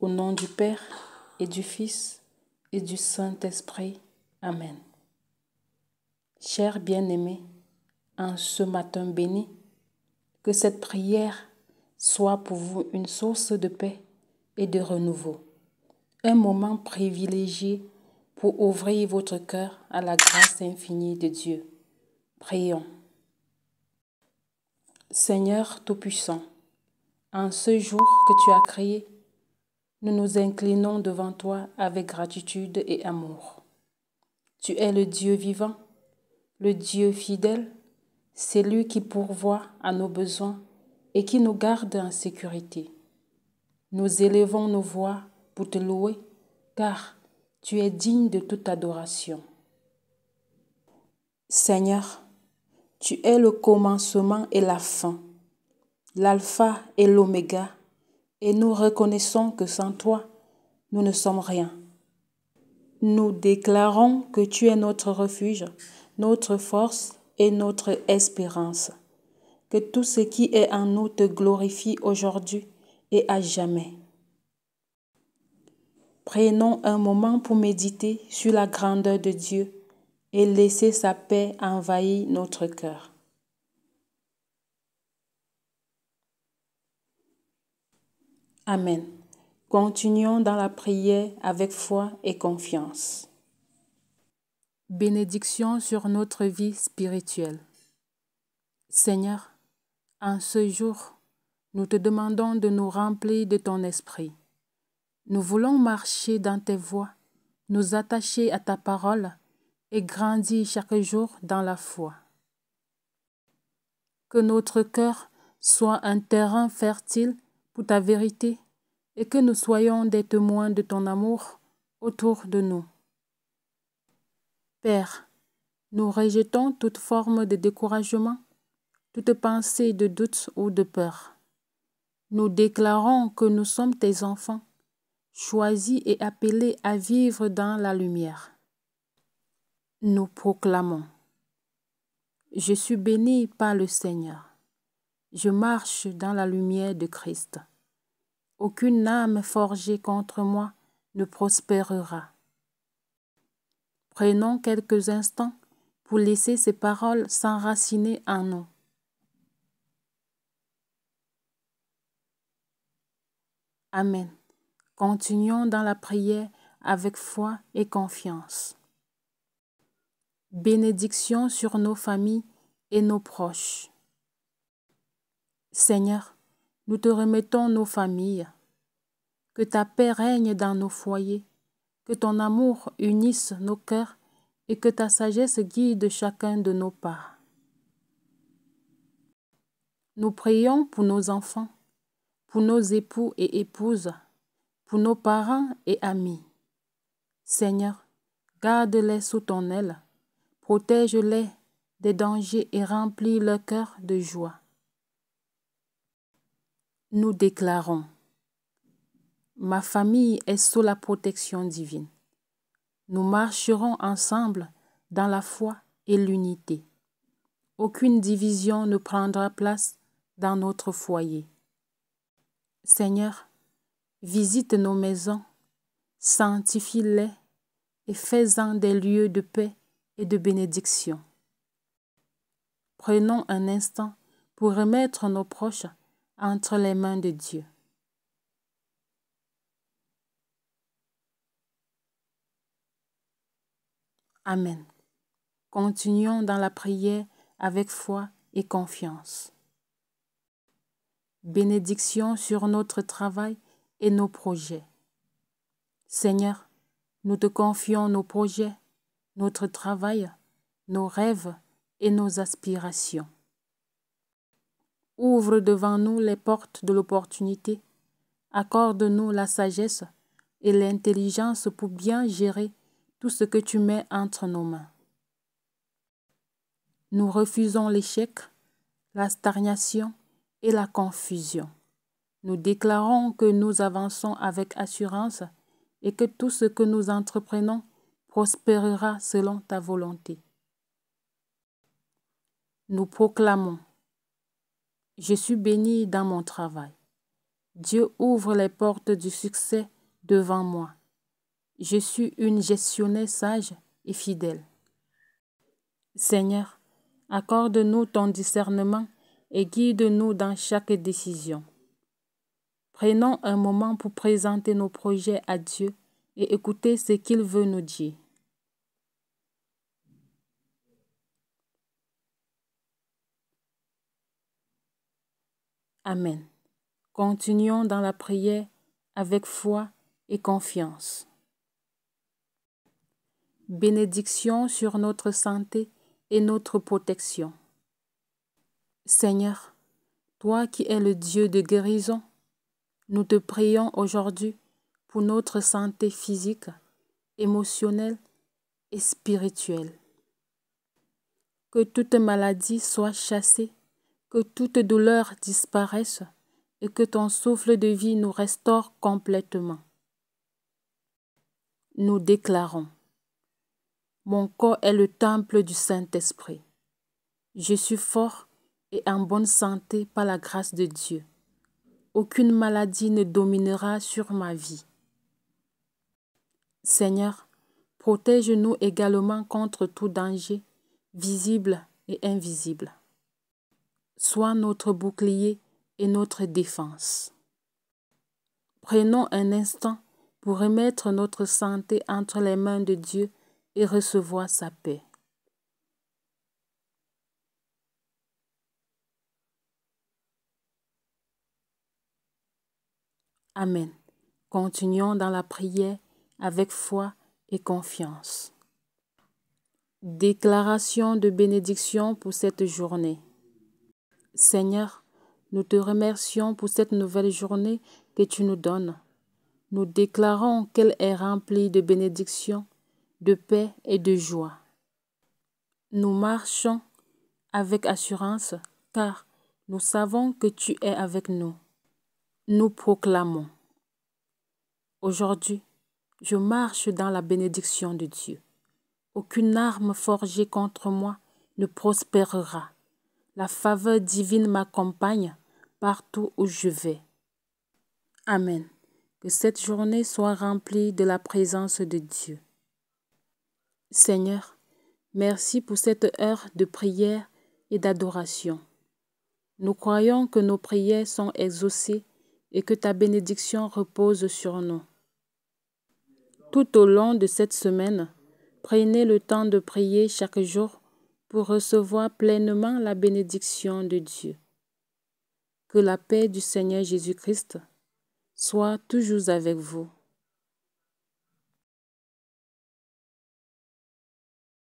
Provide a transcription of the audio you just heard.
Au nom du Père et du Fils et du Saint-Esprit. Amen. Chers bien-aimés, en ce matin béni, que cette prière soit pour vous une source de paix et de renouveau. Un moment privilégié pour ouvrir votre cœur à la grâce infinie de Dieu. Prions. Seigneur Tout-Puissant, en ce jour que tu as créé, nous nous inclinons devant toi avec gratitude et amour. Tu es le Dieu vivant, le Dieu fidèle, celui qui pourvoit à nos besoins et qui nous garde en sécurité. Nous élevons nos voix pour te louer, car tu es digne de toute adoration. Seigneur, tu es le commencement et la fin, l'alpha et l'oméga, et nous reconnaissons que sans toi, nous ne sommes rien. Nous déclarons que tu es notre refuge, notre force et notre espérance. Que tout ce qui est en nous te glorifie aujourd'hui et à jamais. Prenons un moment pour méditer sur la grandeur de Dieu et laisser sa paix envahir notre cœur. Amen. Continuons dans la prière avec foi et confiance. Bénédiction sur notre vie spirituelle. Seigneur, en ce jour, nous te demandons de nous remplir de ton esprit. Nous voulons marcher dans tes voies, nous attacher à ta parole et grandir chaque jour dans la foi. Que notre cœur soit un terrain fertile pour ta vérité et que nous soyons des témoins de ton amour autour de nous. Père, nous rejetons toute forme de découragement, toute pensée de doute ou de peur. Nous déclarons que nous sommes tes enfants, choisis et appelés à vivre dans la lumière. Nous proclamons: je suis béni par le Seigneur. Je marche dans la lumière de Christ. Aucune âme forgée contre moi ne prospérera. Prenons quelques instants pour laisser ces paroles s'enraciner en nous. Amen. Continuons dans la prière avec foi et confiance. Bénédiction sur nos familles et nos proches. Seigneur, nous te remettons nos familles. Que ta paix règne dans nos foyers, que ton amour unisse nos cœurs et que ta sagesse guide chacun de nos pas. Nous prions pour nos enfants, pour nos époux et épouses, pour nos parents et amis. Seigneur, garde-les sous ton aile, protège-les des dangers et remplis leur cœur de joie. Nous déclarons: ma famille est sous la protection divine. Nous marcherons ensemble dans la foi et l'unité. Aucune division ne prendra place dans notre foyer. Seigneur, visite nos maisons, sanctifie-les et fais-en des lieux de paix et de bénédiction. Prenons un instant pour remettre nos proches entre les mains de Dieu. Amen. Continuons dans la prière avec foi et confiance. Bénédiction sur notre travail et nos projets. Seigneur, nous te confions nos projets, notre travail, nos rêves et nos aspirations. Ouvre devant nous les portes de l'opportunité. Accorde-nous la sagesse et l'intelligence pour bien gérer tout ce que tu mets entre nos mains. Nous refusons l'échec, la stagnation et la confusion. Nous déclarons que nous avançons avec assurance et que tout ce que nous entreprenons prospérera selon ta volonté. Nous proclamons: je suis béni dans mon travail. Dieu ouvre les portes du succès devant moi. Je suis une gestionnaire sage et fidèle. Seigneur, accorde-nous ton discernement et guide-nous dans chaque décision. Prenons un moment pour présenter nos projets à Dieu et écouter ce qu'il veut nous dire. Amen. Continuons dans la prière avec foi et confiance. Bénédiction sur notre santé et notre protection. Seigneur, toi qui es le Dieu de guérison, nous te prions aujourd'hui pour notre santé physique, émotionnelle et spirituelle. Que toute maladie soit chassée, que toute douleur disparaisse et que ton souffle de vie nous restaure complètement. Nous déclarons: mon corps est le temple du Saint-Esprit. Je suis fort et en bonne santé par la grâce de Dieu. Aucune maladie ne dominera sur ma vie. Seigneur, protège-nous également contre tout danger, visible et invisible. Sois notre bouclier et notre défense. Prenons un instant pour remettre notre santé entre les mains de Dieu et recevoir sa paix. Amen. Continuons dans la prière avec foi et confiance. Déclaration de bénédiction pour cette journée. Seigneur, nous te remercions pour cette nouvelle journée que tu nous donnes. Nous déclarons qu'elle est remplie de bénédictions, de paix et de joie. Nous marchons avec assurance car nous savons que tu es avec nous. Nous proclamons: aujourd'hui, je marche dans la bénédiction de Dieu. Aucune arme forgée contre moi ne prospérera. La faveur divine m'accompagne partout où je vais. Amen. Que cette journée soit remplie de la présence de Dieu. Seigneur, merci pour cette heure de prière et d'adoration. Nous croyons que nos prières sont exaucées et que ta bénédiction repose sur nous. Tout au long de cette semaine, prenez le temps de prier chaque jour pour recevoir pleinement la bénédiction de Dieu. Que la paix du Seigneur Jésus-Christ soit toujours avec vous.